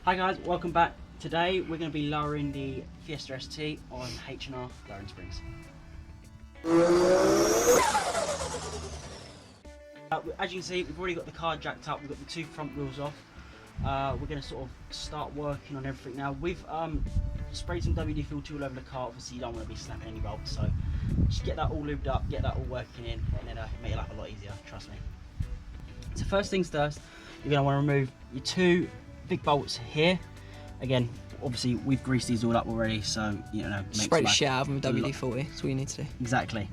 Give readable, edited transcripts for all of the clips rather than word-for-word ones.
Hi guys, welcome back. Today we're going to be lowering the Fiesta ST on HR Springs. As you can see, we've already got the car jacked up, we've got the two front wheels off. We're going to sort of start working on everything now. We've sprayed some WD-40 all over the car. Obviously you don't want to be snapping any bolts, so just get that all lubed up, get that all working in, and then make your life a lot easier, trust me. So first things first, you're going to want to remove your two big bolts here. Again, obviously we've greased these all up already, so you know, spray the shit out of them with WD-40. That's all you need to do. Exactly.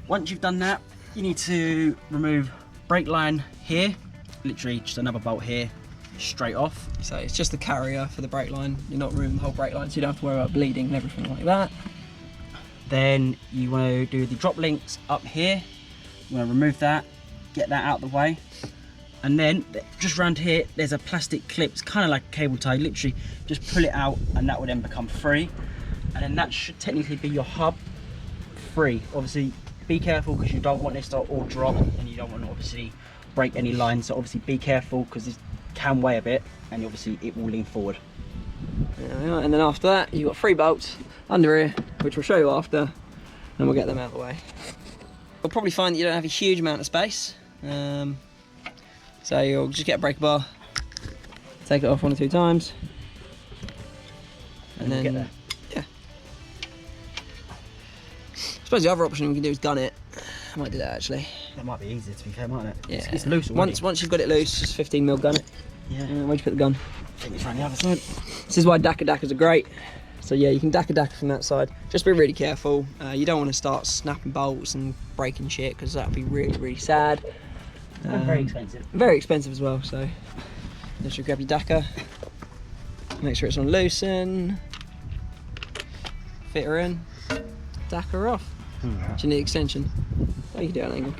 Once you've done that, you need to remove brake line here. Literally just another bolt here, straight off. So it's just the carrier for the brake line. You're not removing the whole brake line, so you don't have to worry about bleeding and everything like that. Then you want to do the drop links up here. You want to remove that, get that out of the way. And then just around here, there's a plastic clip. It's kind of like a cable tie. Literally just pull it out and that will then become free. And then that should technically be your hub free. Obviously be careful because you don't want this to all drop and you don't want to obviously break any lines. So obviously be careful because this can weigh a bit and obviously it will lean forward. There we are. And then after that, you've got 3 bolts under here, which we'll show you after, and we'll get them out of the way. You'll probably find that you don't have a huge amount of space. So you'll just get a breaker bar, take it off 1 or 2 times, and then, get there. Yeah. I suppose the other option we can do is gun it. I might do that actually. That might be easier to be fair, mightn't it? Yeah. It's loose already. Once you've got it loose, just 15mm gun it. Yeah. Where'd you put the gun? I think it's around the other side. This is why dackers are great. So yeah, you can dacker from that side. Just be really careful. You don't want to start snapping bolts and breaking shit because that would be really sad. And very expensive. Very expensive as well, so just grab your dacker, make sure it's on loosen, fit her in, dacker off. Do you need extension? Oh, you can do it at an angle.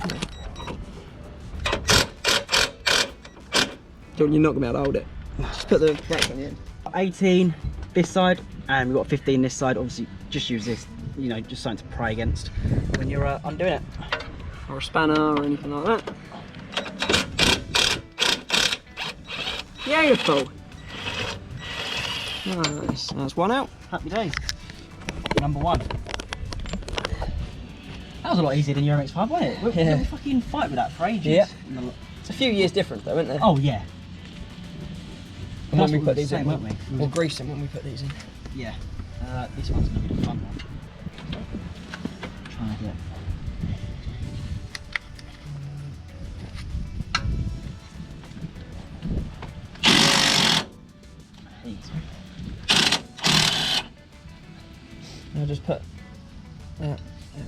You're not going to be able to hold it. Just put the brake on the end. 18 this side, and we've got 15 this side. Obviously, just use this, you know, just something to pry against when you're undoing it. Or a spanner or anything like that. Beautiful. Nice. That's one out. Happy days. Number 1. That was a lot easier than your MX-5, wasn't it? We had a fucking fight with that for ages. Yeah. It's a few years different though, isn't there? Oh yeah. And when we put these in, weren't we? We'll grease them when we put these in. Yeah. This one's going to be the fun one. Trying to get. I'll just put that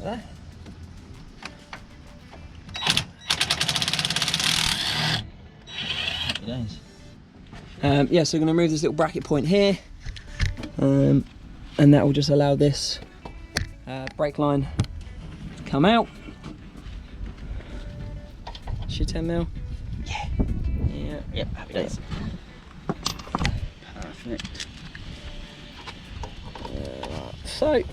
there. Happy days. Yeah, so we're going to remove this little bracket point here, and that will just allow this brake line to come out. It's your 10mm. Yeah. Yeah. Yep, happy days. Perfect. So, Don't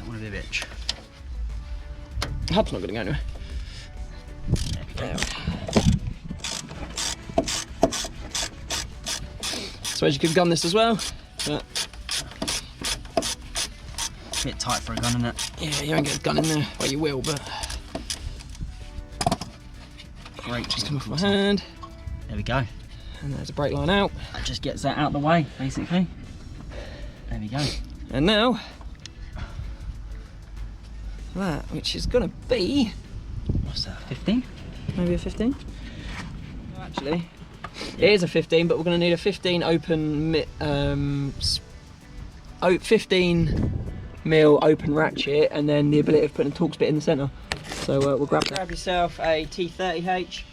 want to be a bitch. the hub's not going to go anywhere. There. So you could gun this as well, but A bit tight for a gun, isn't it? yeah, you won't get a gun in there. Well, you will, but Great. just come off my hand. There we go. And there's a brake line out. That just gets that out of the way, basically. There we go. And now, that, which is going to be, What's that? 15? maybe a 15? No, actually, it is a 15, but we're going to need a 15 open, 15mm open ratchet, and then the ability of putting a Torx bit in the centre. So we'll grab that. Grab yourself a T30H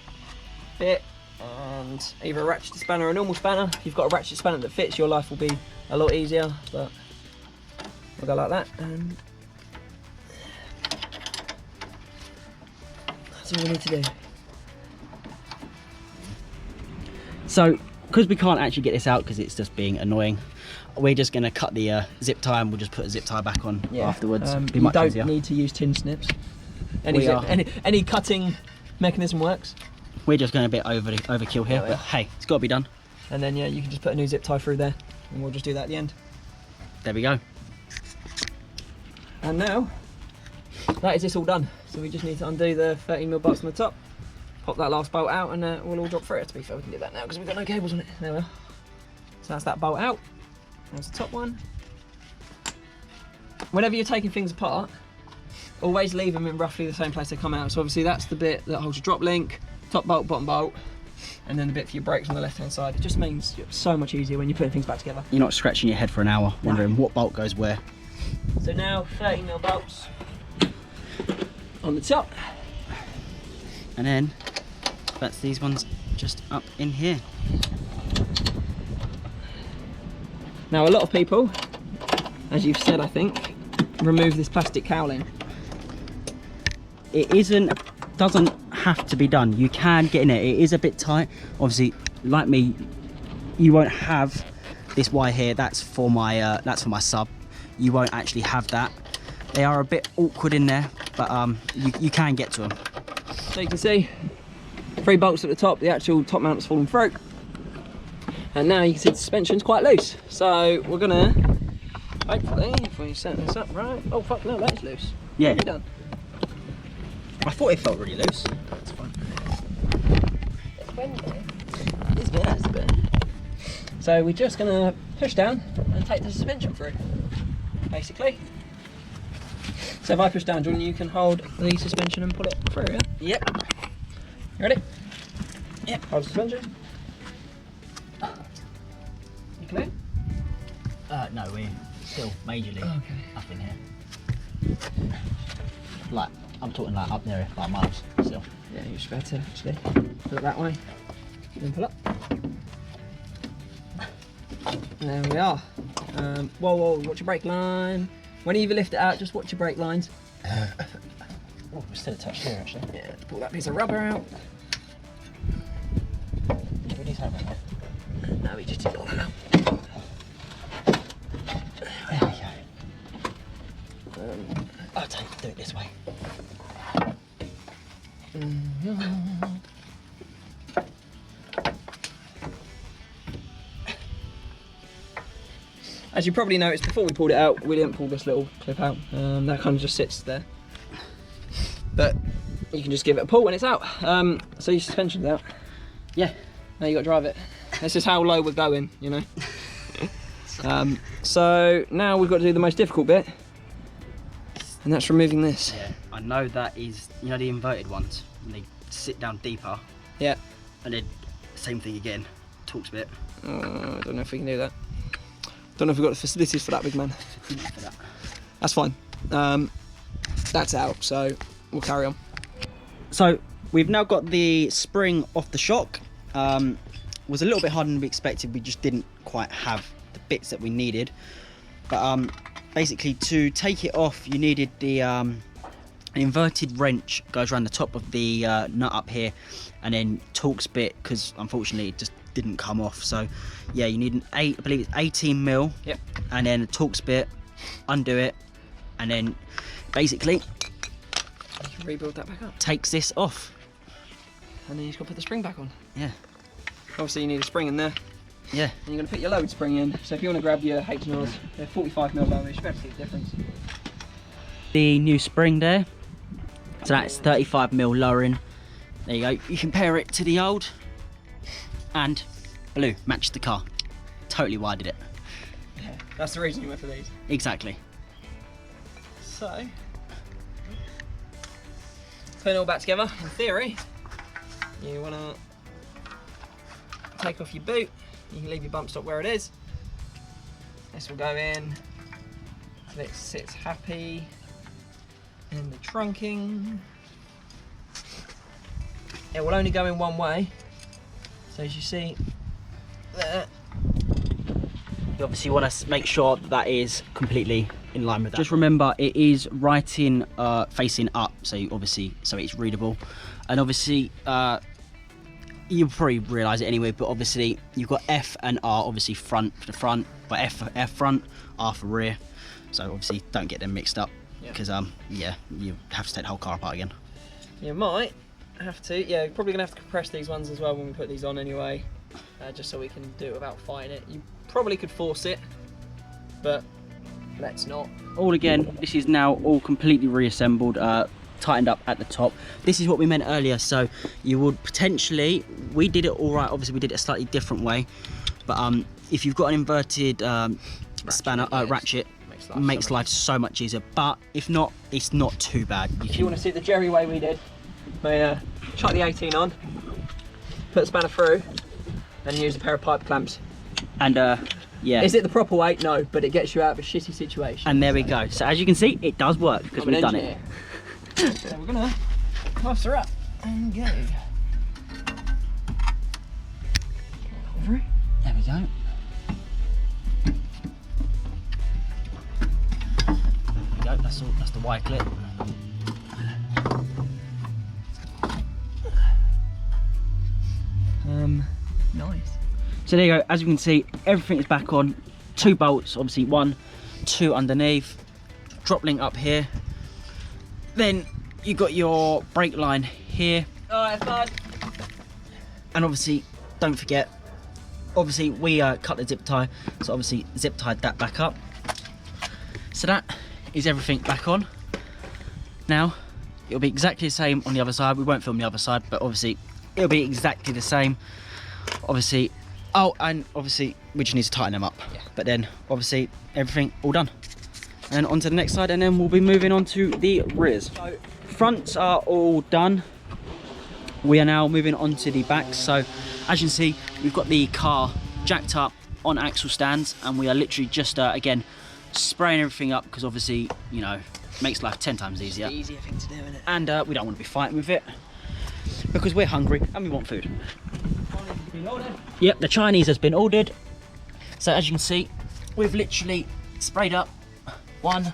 bit, and either a ratchet spanner or a normal spanner. If you've got a ratchet spanner that fits, your life will be a lot easier, but we'll go like that, and that's all we need to do. So because we can't actually get this out because it's just being annoying, we're just going to cut the zip tie and we'll just put a zip tie back on afterwards. You much don't easier. need to use tin snips. Any cutting mechanism works. We're just going a bit overkill here, but hey, it's got to be done. And then you can just put a new zip tie through there, and we'll just do that at the end. There we go. And now, that is this all done. So we just need to undo the 13mm bolts on the top, pop that last bolt out, and we'll all drop through it. To be fair, we can do that now because we've got no cables on it. There we are. So that's that bolt out. There's the top one. Whenever you're taking things apart, always leave them in roughly the same place they come out. So obviously that's the bit that holds your drop link, top bolt, bottom bolt, and then the bit for your brakes on the left hand side. It just means it's so much easier when you're putting things back together. You're not scratching your head for an hour wondering what bolt goes where. So now 13mm bolts on the top. And then that's these ones just up in here. Now a lot of people, as you've said I think, remove this plastic cowling. It doesn't have to be done. You can get in it. It is a bit tight. Obviously, like me, you won't have this wire here. That's for my sub. You won't actually have that. They are a bit awkward in there, but you can get to them. So you can see 3 bolts at the top. The actual top mount's fallen through, and now you can see the suspension's quite loose. So we're gonna hopefully, if we set this up right. Oh fuck no, that is loose. Yeah. What have you done? I thought it felt really loose. That's fine. It's windy. It's a bit. So we're just gonna push down and take the suspension through, basically. So if I push down, Jordan, you can hold the suspension and pull it through, yeah? Yep. You ready? Yep. Hold the suspension. You clear? No, we're still majorly up in here. Like, I'm talking like up there, like miles still. Yeah, you're just better actually. Pull it that way, then pull up. There we are. Whoa, watch your brake line. Whenever you lift it out, just watch your brake lines. Oh, we're still attached here actually. Yeah, pull that piece of rubber out. Do we need to have it there? No, we just did all that out. There we go. I'll do it this way. As you probably noticed, before we pulled it out, we didn't pull this little clip out. That kind of just sits there. But you can just give it a pull when it's out. So your suspension's out. Yeah. Now you got to drive it. This is how low we're going, you know. So now we've got to do the most difficult bit, and that's removing this. Yeah, I know that is, you know, the inverted ones when they sit down deeper. Yeah. And then same thing again. Torques bit. I don't know if we can do that. Don't know if we've got the facilities for that, big man. That's fine. That's out, so we'll carry on. So we've now got the spring off the shock. Was a little bit harder than we expected. We just didn't quite have the bits that we needed. But basically, to take it off, you needed the an inverted wrench goes around the top of the nut up here, and then Torques bit, because unfortunately it just didn't come off. So yeah, you need I believe it's 18mm. Yep. And then a Torques bit, undo it, and then basically You can rebuild that back up. takes this off. And then you just got to put the spring back on. Yeah. Obviously you need a spring in there. Yeah. And you're going to put your load spring in. So if you want to grab your H&Rs, they're 45mm low, you should be able to see the difference. The new spring there. So that's 35mm lowering. There you go. You compare it to the old, and blue matched the car. Totally wired it. Yeah, that's the reason you went for these. Exactly. So, putting it all back together, in theory, you want to take off your boot. You can leave your bump stop where it is. This will go in so it sits happy in the trunking. It will only go in one way. So as you see there, You obviously want to make sure that is completely in line with that. Just remember, it is writing facing up, so it's readable. And obviously you'll probably realise it anyway, but obviously you've got F and R, obviously front for the front, but F for front, R for rear. So obviously don't get them mixed up, because yeah, you have to take the whole car apart again. You might have to, yeah, you're probably gonna have to compress these ones as well when we put these on anyway, just so we can do it without fighting it. You probably could force it, but let's not. All again, this is now all completely reassembled, tightened up at the top. This is what we meant earlier, so you would potentially, we did it all right, obviously we did it a slightly different way, but if you've got an inverted spanner, ratchet, makes life so much easier, but if not, it's not too bad. If you want to see the Jerry way we did, we chuck the 18 on, put the spanner through, and use a pair of pipe clamps. And yeah. Is it the proper way? No, but it gets you out of a shitty situation. And there we go. So as you can see, it does work because we've done it. So we're gonna cluster up and go. Over. There we go. There we go. That's all. That's the Y clip. Nice. So there you go. As you can see, everything is back on. 2 bolts, obviously 1, 2 underneath. Drop link up here. Then you got your brake line here. Alright, bud. And obviously, don't forget, obviously we cut the zip tie, so obviously zip tied that back up. So that is everything back on. Now, it'll be exactly the same on the other side. We won't film the other side, but obviously it'll be exactly the same. Obviously, oh, and obviously we just need to tighten them up. Yeah. But then obviously everything all done. And on to the next side, and then we'll be moving on to the rears. So fronts are all done. We are now moving on to the backs. So as you can see, we've got the car jacked up on axle stands, and we are literally just again spraying everything up, because obviously, you know, makes life 10 times easier. It's the easier thing to do, isn't it? And we don't want to be fighting with it, because we're hungry and we want food. Yep, the Chinese has been ordered. So as you can see, we've literally sprayed up 1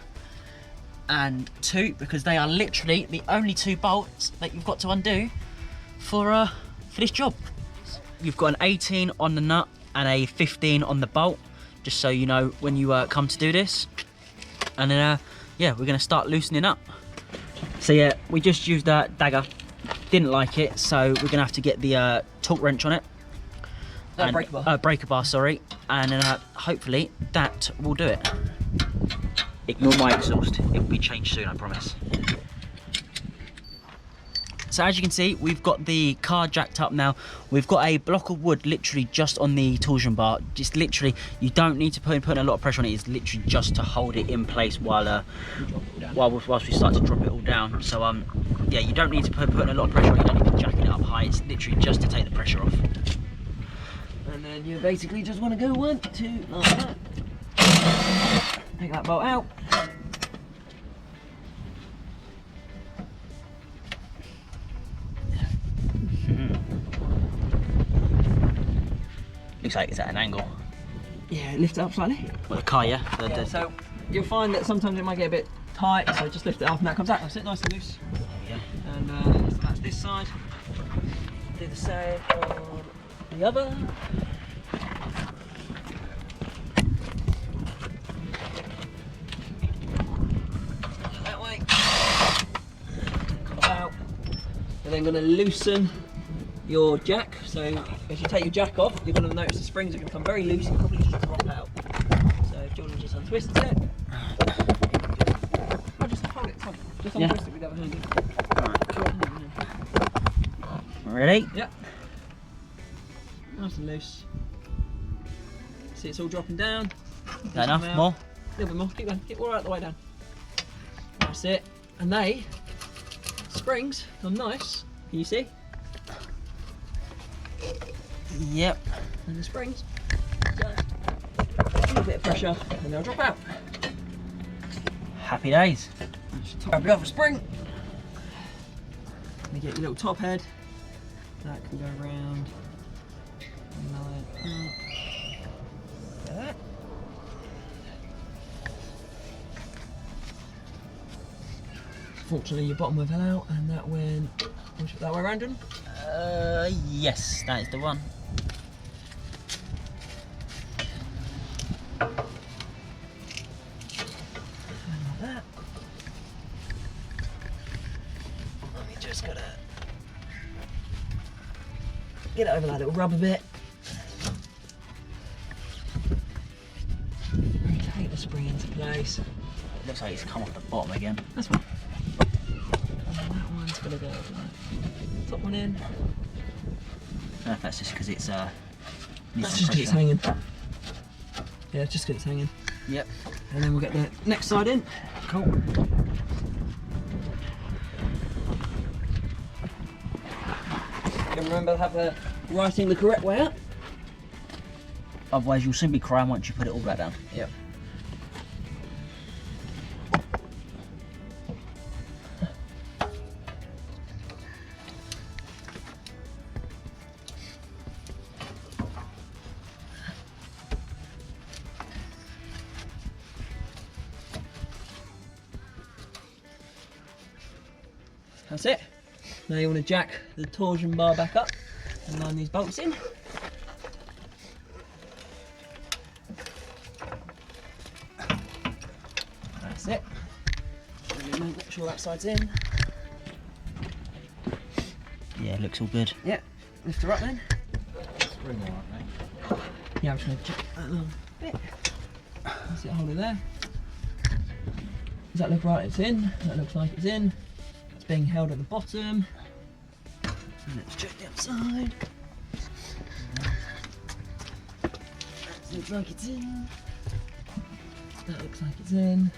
and 2, because they are literally the only 2 bolts that you've got to undo for this job. You've got an 18 on the nut and a 15 on the bolt, just so you know when you come to do this. And then yeah, we're going to start loosening up. So yeah, we just used a dagger, didn't like it, so we're going to have to get the torque wrench on it. Breaker bar, sorry, and then hopefully that will do it. Ignore my exhaust, it will be changed soon, I promise. So as you can see, we've got the car jacked up now. We've got a block of wood literally just on the torsion bar. Just literally, you don't need to put a lot of pressure on it. It's literally just to hold it in place whilst we start to drop it all down. So yeah, you don't need to put a lot of pressure on it. You don't need to be jacking it up high. It's literally just to take the pressure off. And then you basically just want to go 1, 2, like that. Take that bolt out. Looks like it's at an angle. Yeah, lift it up slightly. Well, the car, yeah. So you'll find that sometimes it might get a bit tight, so just lift it up and that comes out. That's it, nice and loose. Yeah. And so that's this side. Do the same on the other. That way. Come out. You're then going to loosen your jack. So as you take your jack off, you're going to notice the springs are going to become very loose and probably just drop out. So Jordan just untwists it. Oh, just hold it. Just untwist it with the other hand. Ready? Yep. Nice and loose. See, it's all dropping down. That enough? More? A little bit more. Keep going. Keep all right the way down. That's it. And they springs are nice. Can you see? Yep. And the springs. So, a little bit of pressure, and they'll drop out. Happy days. Grab the other spring. And you get your little top head. That can go around. Like that. Fortunately, your bottom went out, and that went that way around. Yes, that is the one. Like that. We just gotta get it over that little rubber bit. Rotate the spring into place. It looks like it's come off the bottom again. That's fine. And then that one's gonna go over that. Top one in. I don't know if that's just because it's That's just because it's hanging. Yeah, just because it's hanging. Yep. And then we'll get the next side in. Cool. And remember to have the writing the correct way up. Otherwise you'll soon be crying once you put it all back down. Yep. That's it. Now you want to jack the torsion bar back up and line these bolts in. That's it. Make sure that side's in. Yeah, it looks all good. Yeah, lift her up then. Spring alright, mate. Yeah, I'm just going to jack that along a bit. That's it, hold it there. Does that look right? It's in. That looks like it's in. It's being held at the bottom. And let's check the outside. That looks like it's in. That looks like it's in.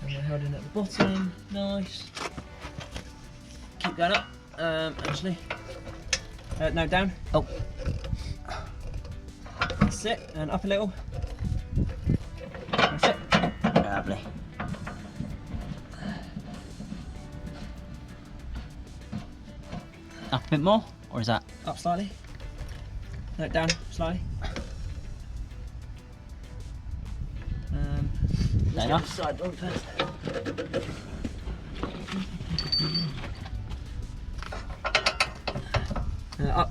And we're held in at the bottom. Nice. Keep going up. Actually. No, down. Oh. That's it. And up a little. That's it. Lovely. Up a bit more, or is that? Up slightly. No, down slightly. Fair enough. Side one first. Up.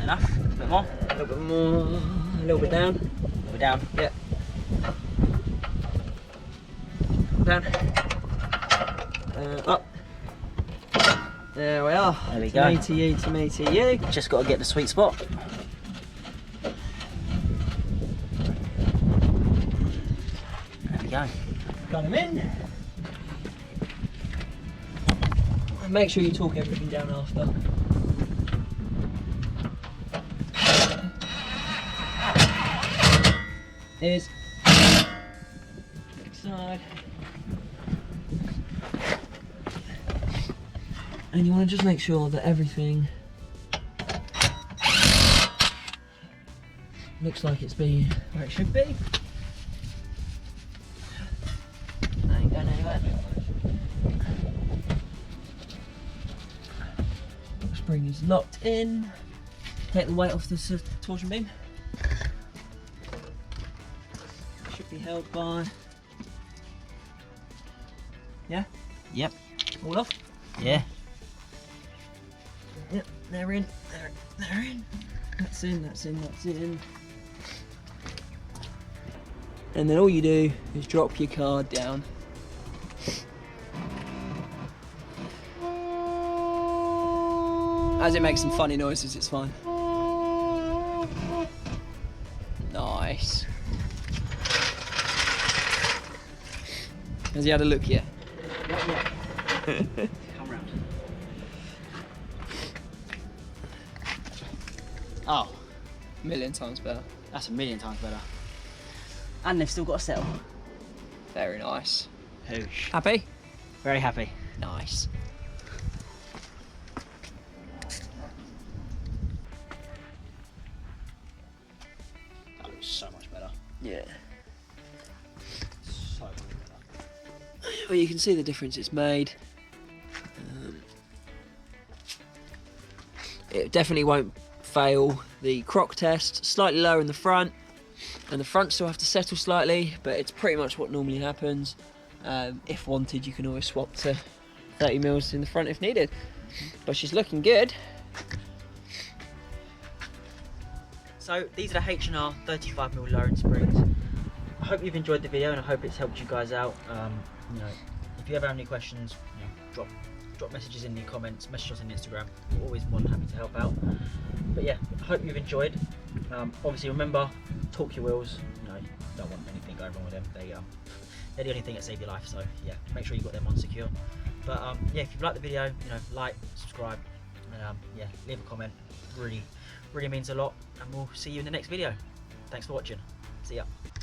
Enough? A bit more? A little bit more. A little bit down. A little bit down. Yeah. Down. Up. There we are. There we to go. me to you, to me to you. Just got to get the sweet spot. There we go. Got them in. And make sure you talk everything down after. Here's next side. And you want to just make sure that everything looks like it's been where it should be. That ain't going anywhere. The spring is locked in. Take the weight off the torsion beam. Should be held by. Yeah? Yep. All off? Yeah. Yep, they're in, they're in. That's in, that's in, that's in. And then all you do is drop your card down. As it makes some funny noises, it's fine. Nice. Has he had a look yet? Not yet. Come round. Oh, A million times better. that's a million times better. And they've still got to settle. Very nice. Hoosh. Happy? Very happy. Nice. That looks so much better. Yeah. So much better. Well, you can see the difference it's made. It definitely won't fail the croc test. Slightly lower in the front, and the front still have to settle slightly, but it's pretty much what normally happens. If wanted, you can always swap to 30 mils in the front if needed. But she's looking good. So these are the H&R 35mm lowering springs. I hope you've enjoyed the video and I hope it's helped you guys out. You know, if you ever have any questions, you know, drop messages in the comments, message us on Instagram. We're always more than happy to help out. But yeah, I hope you've enjoyed. Obviously remember, torque your wheels. You know, you don't want anything going wrong with them. They're the only thing that save your life. So yeah, make sure you've got them on secure. But yeah, if you've liked the video, you know, like, subscribe, and yeah, leave a comment. Really means a lot. And we'll see you in the next video. Thanks for watching. See ya.